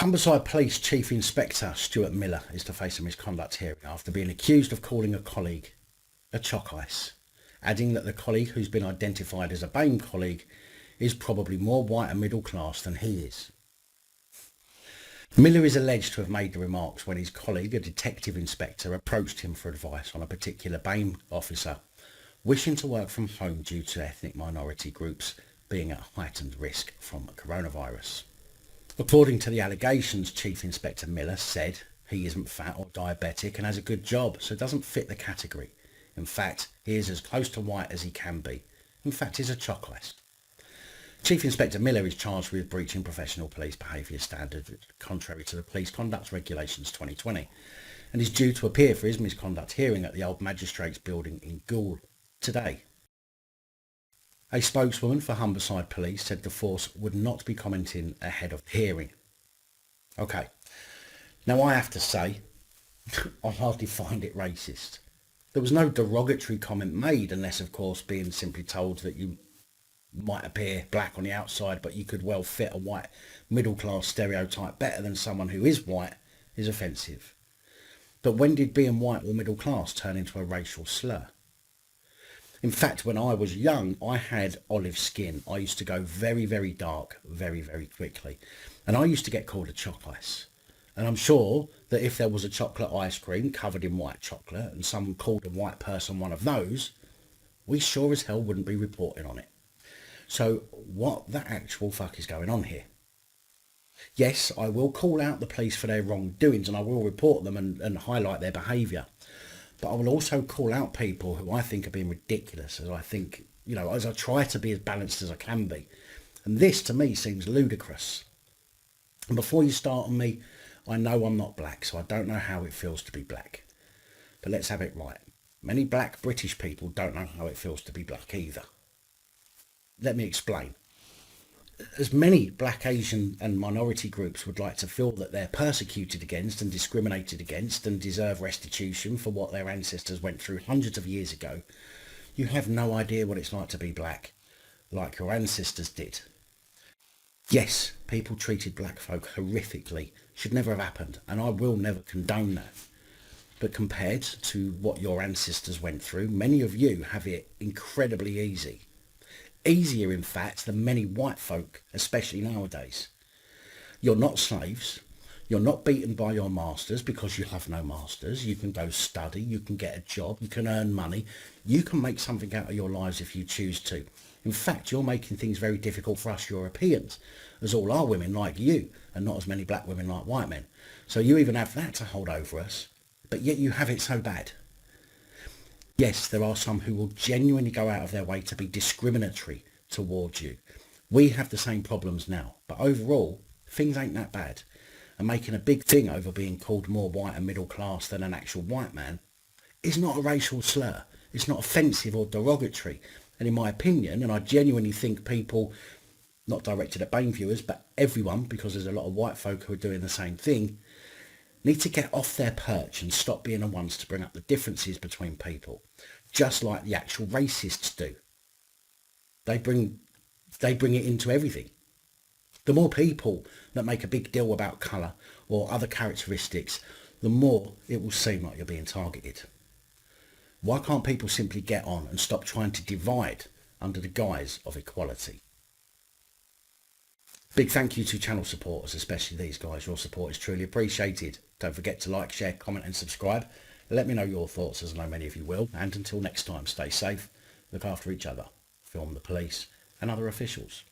Humberside Police Chief Inspector Stewart Miller is to face a misconduct hearing after being accused of calling a colleague a choc, adding that the colleague, who's been identified as a BAME colleague, is probably more white and middle class than he is. Miller is alleged to have made the remarks when his colleague, a detective inspector, approached him for advice on a particular BAME officer wishing to work from home due to ethnic minority groups being at heightened risk from coronavirus. According to the allegations, Chief Inspector Miller said he isn't fat or diabetic and has a good job, so doesn't fit the category. In fact, he is as close to white as he can be. In fact, he's a choc. Chief Inspector Miller is charged with breaching professional police behaviour standards contrary to the Police Conduct Regulations 2020 and is due to appear for his misconduct hearing at the Old Magistrates Building in Goole today. A spokeswoman for Humberside Police said the force would not be commenting ahead of the hearing. Okay, now I have to say, I hardly find it racist. There was no derogatory comment made unless, of course, being simply told that you might appear black on the outside but you could well fit a white middle class stereotype better than someone who is white is offensive. But when did being white or middle class turn into a racial slur? In fact, when I was young, I had olive skin. I used to go very, very dark very, very quickly. And I used to get called a choc ice. And I'm sure that if there was a chocolate ice cream covered in white chocolate and someone called a white person one of those, we sure as hell wouldn't be reporting on it. So what the actual fuck is going on here? Yes, I will call out the police for their wrongdoings and I will report them and highlight their behaviour. But I will also call out people who I think are being ridiculous, as I think, as I try to be as balanced as I can be. And this to me seems ludicrous. And before you start on me, I know I'm not black, so I don't know how it feels to be black. But let's have it right. Many black British people don't know how it feels to be black either. Let me explain. As many black, Asian and minority groups would like to feel that they're persecuted against and discriminated against and deserve restitution for what their ancestors went through hundreds of years ago, you have no idea what it's like to be black, like your ancestors did. Yes, people treated black folk horrifically, should never have happened, and I will never condone that. But compared to what your ancestors went through, many of you have it incredibly easy. Easier, in fact, than many white folk, especially nowadays. You're not slaves. You're not beaten by your masters because you have no masters. You can go study. You can get a job. You can earn money. You can make something out of your lives if you choose to. In fact, you're making things very difficult for us Europeans, as all our women like you and not as many black women like white men. So you even have that to hold over us, but yet you have it so bad. Yes, there are some who will genuinely go out of their way to be discriminatory towards you. We have the same problems now, but overall, things ain't that bad. And making a big thing over being called more white and middle class than an actual white man is not a racial slur. It's not offensive or derogatory. And in my opinion, and I genuinely think people, not directed at BAME viewers, but everyone, because there's a lot of white folk who are doing the same thing, need to get off their perch and stop being the ones to bring up the differences between people, just like the actual racists do. They bring it into everything. The more people that make a big deal about colour or other characteristics, the more it will seem like you're being targeted. Why can't people simply get on and stop trying to divide under the guise of equality? Big thank you to channel supporters, especially these guys. Your support is truly appreciated. Don't forget to like, share, comment and subscribe. Let me know your thoughts, as I know many of you will. And until next time, stay safe, look after each other, film the police and other officials.